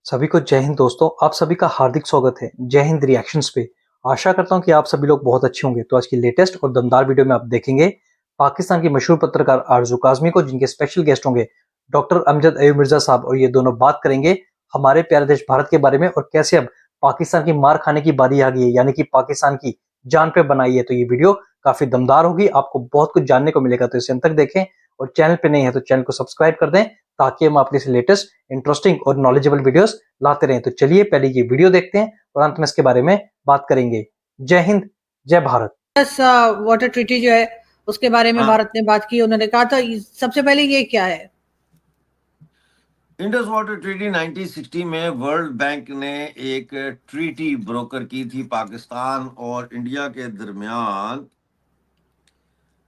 सभी को जय हिंद दोस्तों, आप सभी का हार्दिक स्वागत है जय हिंद रिएक्शंस पे। आशा करता हूं कि आप सभी लोग बहुत अच्छे होंगे। तो आज की लेटेस्ट और दमदार वीडियो में आप देखेंगे पाकिस्तान की मशहूर पत्रकार आरजू काज़मी को, जिनके स्पेशल गेस्ट होंगे डॉक्टर अमजद अयूब मिर्जा साहब, और ये दोनों बात करेंगे हमारे प्यारे देश भारत के बारे में और कैसे अब पाकिस्तान की मार खाने की बारी आ गई है, यानी कि पाकिस्तान की जान पे बनाई है। तो ये वीडियो काफी दमदार होगी, आपको बहुत कुछ जानने को मिलेगा, तो इसे अंत तक देखें और चैनल पे नहीं है तो चैनल को सब्सक्राइब कर दें ताकि हम अपने से लेटेस्ट इंटरेस्टिंग और नॉलेजेबल वीडियोस लाते रहें। तो चलिए पहले ये वीडियो देखते हैं और अंत में इसके बारे में बात करेंगे। जय हिंद, जय भारत। वाटर ट्रीटी जो है उसके बारे में भारत ने बात की। उन्होंने कहा था सबसे पहले ये क्या है, इंडस वाटर ट्रीटी 1960 में वर्ल्ड बैंक ने एक ट्रीटी ब्रोकर की थी पाकिस्तान और इंडिया के दरमियान,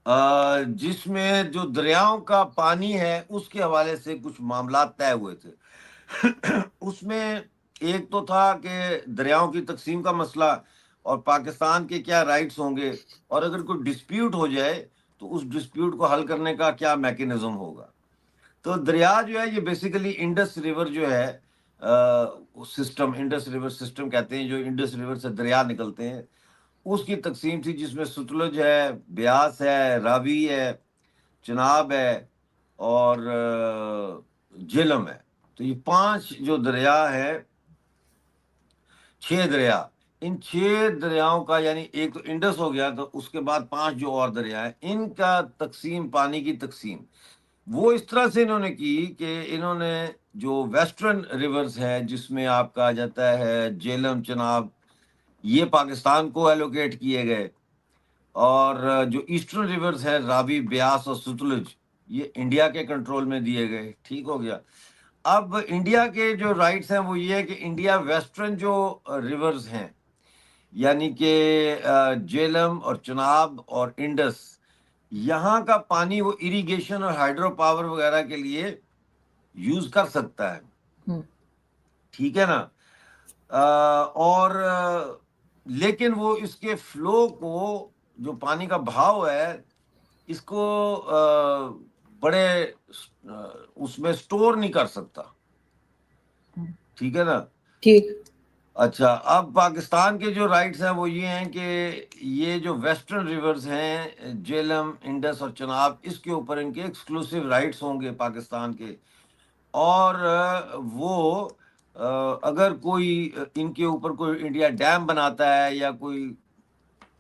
जिसमें जो दरियाओं का पानी है उसके हवाले से कुछ मामला तय हुए थे। उसमें एक तो था कि दरियाओं की तकसीम का मसला और पाकिस्तान के क्या राइट्स होंगे, और अगर कोई डिस्प्यूट हो जाए तो उस डिस्प्यूट को हल करने का क्या मैकेनिज्म होगा। तो दरिया जो है ये बेसिकली इंडस रिवर जो है सिस्टम, इंडस रिवर सिस्टम कहते हैं, जो इंडस रिवर से दरिया निकलते हैं उसकी तकसीम थी, जिसमें सतलुज है, ब्यास है, रावी है, चनाब है और झेलम है। तो ये 5 जो दरिया है, 6 दरिया, इन 6 दरियाओं का, यानी एक तो इंडस हो गया, तो उसके बाद 5 जो और दरिया है इनका तकसीम, पानी की तकसीम वो इस तरह से इन्होंने की कि इन्होंने जो वेस्टर्न रिवर्स है जिसमें आपका आ जाता है झेलम, चनाब, ये पाकिस्तान को एलोकेट किए गए, और जो ईस्टर्न रिवर्स है रावी, ब्यास और सतलुज, ये इंडिया के कंट्रोल में दिए गए। ठीक हो गया। अब इंडिया के जो राइट्स हैं वो ये है कि इंडिया वेस्टर्न जो रिवर्स हैं, यानी कि झेलम और चनाब और इंडस, यहाँ का पानी वो इरिगेशन और हाइड्रो पावर वगैरह के लिए यूज कर सकता है। ठीक है ना। लेकिन वो इसके फ्लो को, जो पानी का भाव है, इसको बड़े उसमें स्टोर नहीं कर सकता। ठीक है ना। ठीक। अच्छा, अब पाकिस्तान के जो राइट्स हैं वो ये हैं कि ये जो वेस्टर्न रिवर्स हैं झेलम, इंडस और चनाब, इसके ऊपर इनके एक्सक्लूसिव राइट्स होंगे पाकिस्तान के, और वो अगर कोई इनके ऊपर कोई इंडिया डैम बनाता है या कोई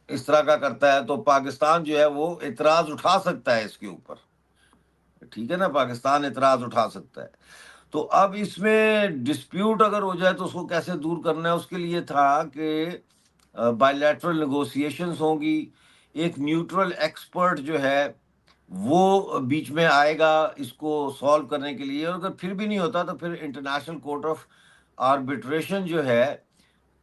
इस तरह का करता है तो पाकिस्तान जो है वो इतराज उठा सकता है इसके ऊपर। ठीक है ना, पाकिस्तान इतराज उठा सकता है। तो अब इसमें डिस्प्यूट अगर हो जाए तो उसको कैसे दूर करना है, उसके लिए था कि बायलैटरल नेगोशिएशंस होंगी, एक न्यूट्रल एक्सपर्ट जो है वो बीच में आएगा इसको सॉल्व करने के लिए, और अगर फिर भी नहीं होता तो फिर इंटरनेशनल कोर्ट ऑफ आर्बिट्रेशन जो है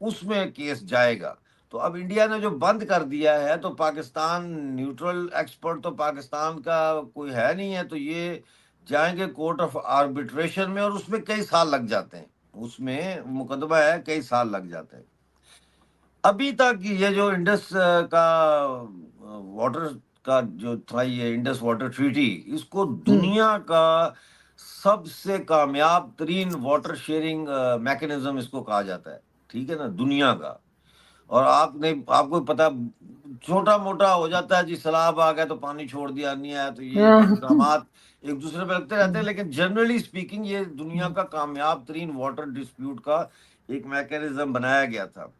उसमें केस जाएगा। तो अब इंडिया ने जो बंद कर दिया है, तो पाकिस्तान, न्यूट्रल एक्सपर्ट तो पाकिस्तान का कोई है नहीं है, तो ये जाएंगे कोर्ट ऑफ आर्बिट्रेशन में, और उसमें कई साल लग जाते हैं, उसमें मुकदमा है, कई साल लग जाते हैं। अभी तक ये जो इंडस का वाटर का जो था, ये इंडस वाटर ट्रीटी, इसको दुनिया का सबसे कामयाब तरीन वाटर शेयरिंग मैकेनिज्म इसको कहा जाता है। ठीक है ना, दुनिया का। और आपको पता, छोटा मोटा हो जाता है जी, सैलाब आ गया तो पानी छोड़ दिया, नहीं आया तो ये इल्जाम एक दूसरे पे लगते रहते हैं, लेकिन जनरली स्पीकिंग ये दुनिया का कामयाब तरीन वाटर डिस्प्यूट का एक मैकेनिज्म बनाया गया था।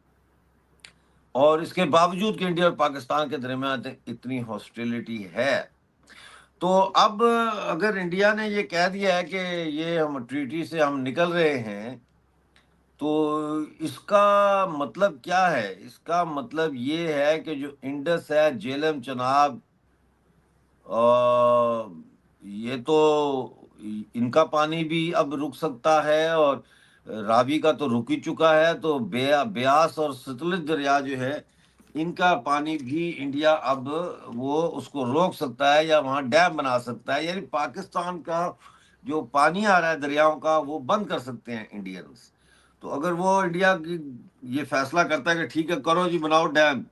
और इसके बावजूद कि इंडिया और पाकिस्तान के दरमियान इतनी हॉस्टिलिटी है, तो अब अगर इंडिया ने ये कह दिया है कि ये हम ट्रीटी से हम निकल रहे हैं, तो इसका मतलब क्या है? इसका मतलब ये है कि जो इंडस है, झेलम, चनाब, ये तो इनका पानी भी अब रुक सकता है, और रावी का तो रुक ही चुका है, तो ब्यास और सतलुज दरिया जो है इनका पानी भी इंडिया अब वो उसको रोक सकता है या वहां डैम बना सकता है, यानी पाकिस्तान का जो पानी आ रहा है दरियाओं का वो बंद कर सकते हैं इंडियंस। तो अगर वो इंडिया की ये फैसला करता है कि ठीक है करो जी, बनाओ डैम,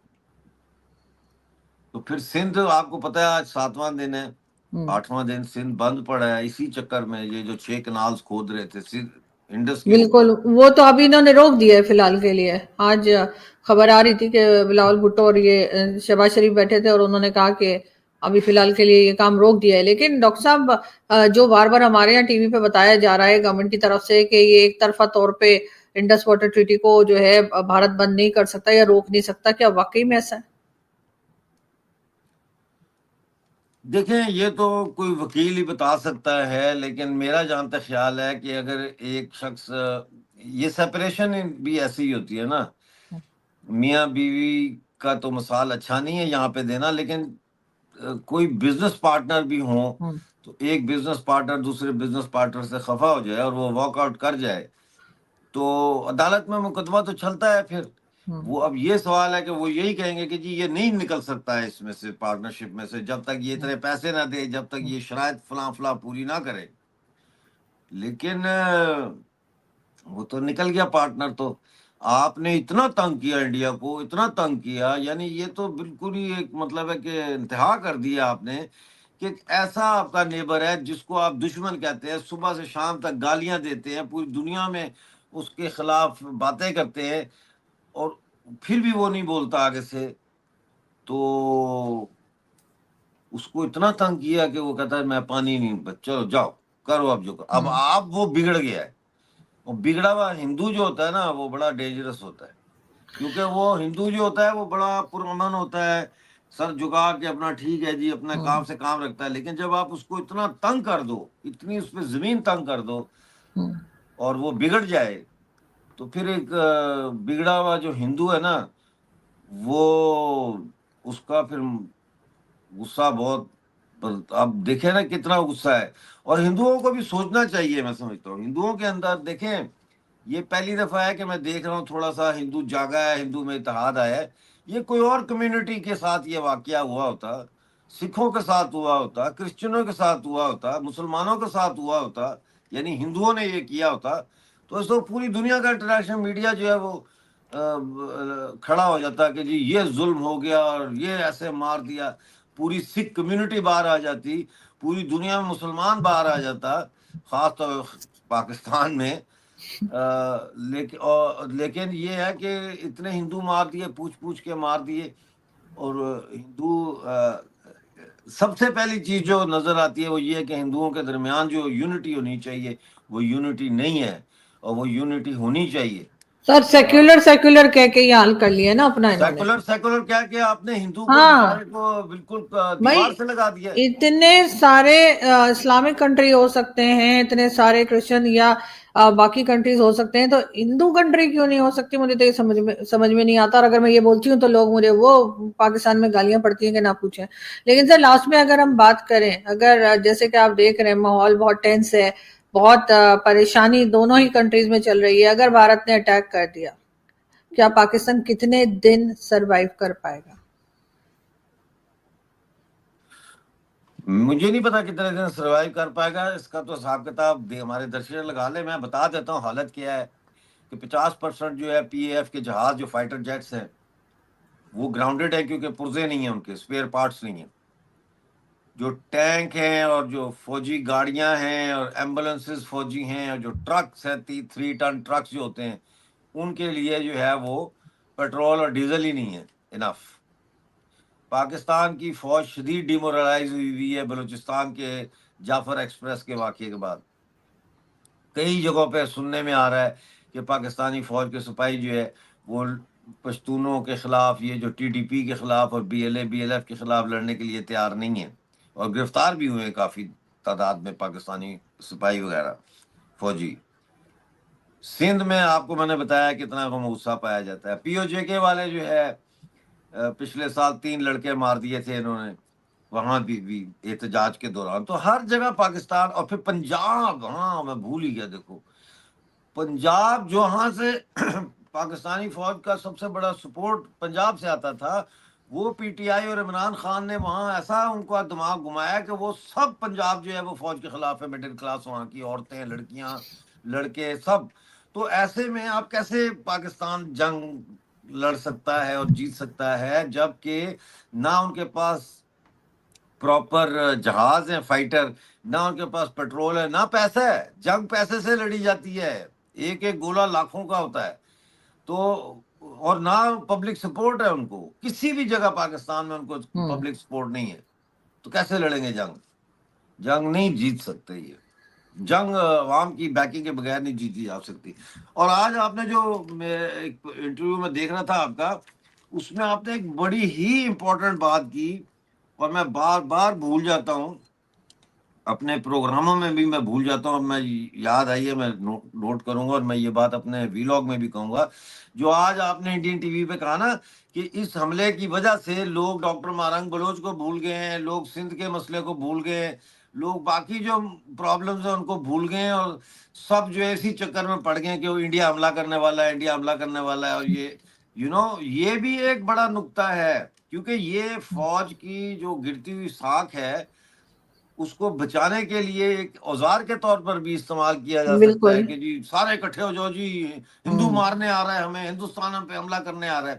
तो फिर सिंध, आपको पता है आज 7वां दिन है, 8वां दिन सिंध बंद पड़ा है, इसी चक्कर में ये जो 6 कनाल्स खोद रहे थे सिंध इंडस के ऊपर। बिल्कुल, वो तो अभी इन्होंने रोक दिया है फिलहाल के लिए। आज खबर आ रही थी कि बिलावल भुट्टो और ये शहबाज शरीफ बैठे थे और उन्होंने कहा कि अभी फिलहाल के लिए ये काम रोक दिया है। लेकिन डॉक्टर साहब, जो बार बार हमारे यहाँ टीवी पे बताया जा रहा है गवर्नमेंट की तरफ से कि ये एक तरफा तौर पे इंडस वाटर ट्रीटी को जो है भारत बंद नहीं कर सकता या रोक नहीं सकता, क्या वाकई में ऐसा है? देखें, ये तो कोई वकील ही बता सकता है, लेकिन मेरा जहां तक ख्याल है कि अगर एक शख्स, ये सेपरेशन भी ऐसी ही होती है ना, मियाँ बीवी का तो मिसाल अच्छा नहीं है यहाँ पे देना, लेकिन कोई बिजनेस पार्टनर भी हो, तो एक बिजनेस पार्टनर दूसरे बिजनेस पार्टनर से खफा हो जाए और वो वॉकआउट कर जाए, तो अदालत में मुकदमा तो चलता है फिर। वो अब ये सवाल है कि वो यही कहेंगे कि जी ये नहीं निकल सकता है इसमें से, पार्टनरशिप में से, जब तक ये इतने पैसे ना दे, जब तक ये शराइत फलां फलां पूरी ना करे। लेकिन वो तो निकल गया पार्टनर। तो आपने इतना तंग किया इंडिया को, इतना तंग किया, यानी ये तो बिल्कुल ही एक मतलब है कि इंतहा कर दिया आपने कि एक ऐसा आपका नेबर है जिसको आप दुश्मन कहते हैं, सुबह से शाम तक गालियां देते हैं, पूरी दुनिया में उसके खिलाफ बातें करते हैं, और फिर भी वो नहीं बोलता आगे से। तो उसको इतना तंग किया कि वो कहता है मैं पानी नहीं, चलो जाओ करो अब जो अब आप, वो बिगड़ गया है। और बिगड़ा हुआ हिंदू जो होता है ना, वो बड़ा डेंजरस होता है, क्योंकि वो हिंदू जो होता है वो बड़ा पुरअमन होता है, सर झुका के अपना ठीक है जी, अपना काम से काम रखता है। लेकिन जब आप उसको इतना तंग कर दो, इतनी उस पर जमीन तंग कर दो और वो बिगड़ जाए, तो फिर एक बिगड़ा हुआ जो हिंदू है ना, वो उसका फिर गुस्सा बहुत, आप देखें ना कितना गुस्सा है। और हिंदुओं को भी सोचना चाहिए, मैं समझता हूँ हिंदुओं के अंदर, देखें ये पहली दफा है कि मैं देख रहा हूँ थोड़ा सा हिंदू जागा है, हिंदू में इत्तेहाद आया है। ये कोई और कम्युनिटी के साथ ये वाकया हुआ होता, सिखों के साथ हुआ होता, क्रिश्चियनों के साथ हुआ होता, मुसलमानों के साथ हुआ होता, यानी हिंदुओं ने ये किया होता, तो इस वक्त पूरी दुनिया का इंटरनेशनल मीडिया जो है वो खड़ा हो जाता कि जी ये जुल्म हो गया और ये ऐसे मार दिया, पूरी सिख कम्युनिटी बाहर आ जाती, पूरी दुनिया में मुसलमान बाहर आ जाता, खास तौर पाकिस्तान में। लेकिन ये है कि इतने हिंदू मार दिए, पूछ पूछ के मार दिए। और हिंदू सबसे पहली चीज जो नजर आती है वो ये है कि हिंदुओं के दरमियान जो यूनिटी होनी चाहिए वो यूनिटी नहीं है, और वो यूनिटी होनी चाहिए। सर सेक्युलर सेक्युलर कह के ये हाल कर लिया ना अपना इन्होंने। सेकुलर सेकुलर क्या कि आपने हिंदू को हाँ बेचारे को बिल्कुल भाई, दीवार से लगा दिया है। इतने सारे इस्लामिक कंट्री हो सकते हैं, इतने सारे क्रिश्चियन या बाकी कंट्रीज हो सकते हैं, तो हिंदू कंट्री क्यों नहीं हो सकती? मुझे तो ये समझ में नहीं आता। और अगर मैं ये बोलती हूँ तो लोग मुझे वो पाकिस्तान में गालियां पड़ती हैं कि ना पूछें। लेकिन सर लास्ट में अगर हम बात करें, अगर जैसे कि आप देख रहे हैं माहौल बहुत टेंस है, बहुत परेशानी दोनों ही कंट्रीज में चल रही है, अगर भारत ने अटैक कर दिया, क्या पाकिस्तान कितने दिन सरवाइव कर पाएगा? मुझे नहीं पता कितने दिन सर्वाइव कर पाएगा, इसका तो हिसाब किताब हमारे दर्शक लगा ले। मैं बता देता हूँ हालत क्या है कि 50% जो है पीएएफ के जहाज, जो फाइटर जेट्स हैं, वो ग्राउंडेड है क्योंकि पुर्जे नहीं है, उनके स्पेयर पार्ट्स नहीं है। जो टैंक हैं और जो फौजी गाड़ियां हैं और एम्बुलेंसेस फौजी हैं, और जो ट्रक्स हैं, 3 टन ट्रक्स जो होते हैं, उनके लिए जो है वो पेट्रोल और डीजल ही नहीं है इनफ। पाकिस्तान की फौज शदीद डिमोरलाइज हुई है बलूचिस्तान के जाफर एक्सप्रेस के वाक़े के बाद। कई जगहों पे सुनने में आ रहा है कि पाकिस्तानी फौज के सिपाही जो है वो पश्तूनों के खिलाफ, ये जो टीटीपी के खिलाफ और बीएलएफ के खिलाफ लड़ने के लिए तैयार नहीं है, और गिरफ्तार भी हुए हैं काफ़ी तादाद में पाकिस्तानी सिपाही वगैरह फौजी। सिंध में आपको मैंने बताया कितना गम गुस्सा पाया जाता है। पीओजे के वाले जो है पिछले साल 3 लड़के मार दिए थे इन्होंने, वहां भी एहतजाज के दौरान। तो हर जगह पाकिस्तान। और फिर पंजाब, हाँ मैं भूल ही गया, देखो पंजाब जहाँ से पाकिस्तानी फौज का सबसे बड़ा सपोर्ट पंजाब से आता था, वो पीटीआई और इमरान खान ने वहाँ ऐसा उनका दिमाग घुमाया कि वो सब पंजाब जो है वो फौज के खिलाफ है, मिडिल क्लास वहाँ की औरतें, लड़कियां, लड़के सब। तो ऐसे में आप कैसे पाकिस्तान जंग लड़ सकता है और जीत सकता है, जबकि ना उनके पास प्रॉपर जहाज है फाइटर, ना उनके पास पेट्रोल है, ना पैसा है। जंग पैसे से लड़ी जाती है, ایک ایک گولا لاکھوں کا ہوتا ہے. تو اور نہ پبلک سپورٹ ہے ان کو کسی بھی جگہ پاکستان میں، ان کو پبلک سپورٹ نہیں ہے. تو کیسے لڑیں گے جنگ؟ جنگ نہیں جیت سکتے. یہ جنگ عوام کی بیکنگ کے بغیر نہیں جیتی جا سکتی. اور آج آپ نے جو ایک انٹرویو میں دیکھ رہا تھا آپ کا، اس میں آپ نے ایک بڑی ہی امپورٹنٹ بات کی، اور میں بار بار بھول جاتا ہوں اپنے پروگراموں میں بھی، میں بھول جاتا ہوں. میں یاد آئی ہے، میں نوٹ کروں گا، اور میں یہ بات اپنے ویلاگ میں بھی کہوں گا. جو آج آپ نے انڈین ٹی وی پہ کہا نا کہ اس حملے کی وجہ سے لوگ ڈاکٹر مارنگ بلوچ کو بھول گئے ہیں، لوگ سندھ کے مسئلے کو بھول گئے، لوگ باقی جو پرابلمز ہیں ان کو بھول گئے ہیں، اور سب جو ہے اسی چکر میں پڑ گئے ہیں کہ وہ انڈیا حملہ کرنے والا ہے، انڈیا حملہ کرنے والا ہے. اور یہ یہ بھی ایک بڑا نکتہ ہے، کیونکہ یہ فوج کی جو گرتی ہوئی ساکھ ہے اس کو بچانے کے لیے ایک اوزار کے طور پر بھی استعمال کیا جا سکتا ہے بالکل کہ جی سارے اکٹھے ہو جاؤ، جی ہندو مارنے آ رہا ہے ہمیں، ہندوستان ہم پہ حملہ کرنے آ رہا ہے.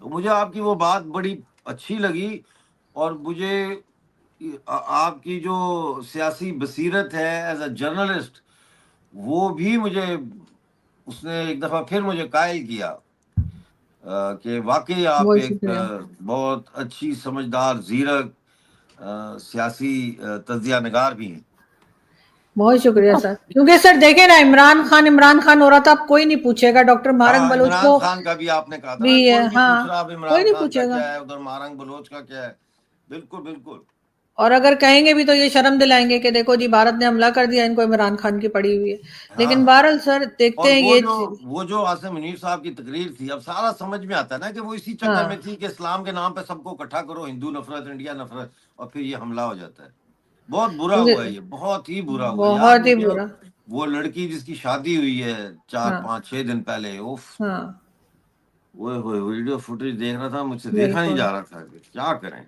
تو مجھے آپ کی وہ بات بڑی اچھی لگی، اور مجھے آپ کی جو سیاسی بصیرت ہے ایز اے جرنلسٹ، وہ بھی مجھے اس نے ایک دفعہ پھر مجھے قائل کیا کہ واقعی آپ بہت ایک شکریہ، بہت اچھی سمجھدار زیرک سیاسی تجزیہ نگار بھی ہیں. بہت شکریہ سر. کیونکہ سر دیکھیں نا، عمران خان ہو رہا تھا، اب کوئی نہیں پوچھے گا ڈاکٹر مارنگ ہاں، بلوچ عمران کو خان کا بھی آپ نے کہا تھا بھی نا، کوئی نہیں ہاں پوچھ رہا اب کوئی عمران نہیں خان کا پوچھے گا. کیا ہے، ادھر مارنگ بلوچ کا کیا ہے. بالکل بالکل. اور اگر کہیں گے بھی تو یہ شرم دلائیں گے کہ دیکھو جی بھارت نے حملہ کر دیا، ان کو عمران خان کی پڑی ہوئی ہے. ہاں لیکن ہاں. بہرحال سر اور دیکھتے ہیں یہ وہ جو عاصم منیر صاحب کی تقریر تھی، اب سارا سمجھ میں آتا ہے نا کہ وہ اسی چکر ہاں میں تھی کہ اسلام کے نام پہ سب کو اکٹھا کرو، ہندو نفرت، انڈیا نفرت، اور پھر یہ حملہ ہو جاتا ہے. بہت برا ہوا ہے، یہ بہت ہی برا ہوا. یاد بہت ہی مجھے برا. وہ لڑکی جس کی شادی ہوئی ہے 4 ہاں 5 6 دن پہلے، ہاں وہ ویڈیو فوٹیج دیکھ رہا تھا، مجھ سے دیکھا نہیں بالکل. جا رہا تھا کہ کیا کریں.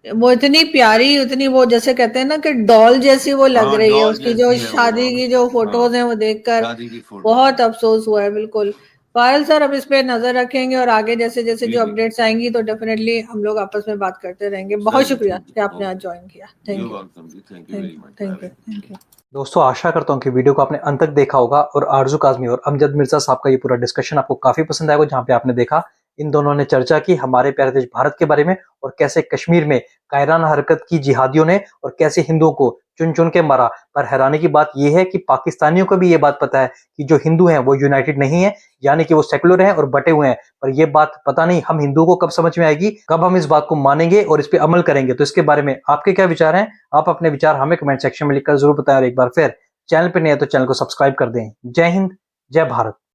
وہ اتنی پیاری، اتنی وہ جیسے کہتے ہیں نا کہ ڈال جیسی وہ لگ ہاں رہی ہے. ڈال اس کی جو جیسی ہے وہ. شادی کی جو ہاں، فوٹوز ہیں وہ دیکھ کر شادی کی فوٹوز بہت ہیں. افسوس ہوا ہے. بالکل. فائل سر اب اس پہ نظر رکھیں گے، اور آگے جیسے جیسے جی جو جی، اپڈیٹس آئیں گی تو ڈیفینیٹلی ہم لوگ آپس میں بات کرتے رہیں گے. بہت چلیے شکریہ ٹھیک کہ ہے، آپ نے آج جوائن کیا. یو تھینک یو ویلکم جی، thank you thank very you much. Thank you thank you. دوستوں آشا کرتا ہوں کہ ویڈیو کو آپ نے انت تک دیکھا ہوگا، اور آرزو کاظمی اور امجد مرزا صاحب کا یہ پورا ڈسکشن آپ کو کافی پسند آئے گا، جہاں پہ آپ نے دیکھا ان دونوں نے چرچا کی ہمارے پیارے دیش بھارت کے بارے میں، اور کیسے کشمیر میں قاہرانہ حرکت کی جہادیوں نے اور کیسے ہندوؤں کو چن چن کے مارا. پر حیرانی کی بات یہ ہے کہ پاکستانیوں کو بھی یہ بات پتا ہے کہ جو ہندو ہیں وہ یونائٹڈ نہیں ہیں، یعنی کہ وہ سیکولر ہیں اور بٹے ہوئے ہیں. پر یہ بات پتہ نہیں ہم ہندوؤں کو کب سمجھ میں آئے گی، کب ہم اس بات کو مانیں گے اور اس پہ عمل کریں گے. تو اس کے بارے میں آپ کے کیا وچار ہیں؟ آپ اپنے وچار ہمیں کمنٹ سیکشن میں لکھ کر ضرور بتائیں، اور ایک بار پھر چینل پہ نہیں ہے تو چینل کو سبسکرائب کر دیں. جے ہند، جے بھارت.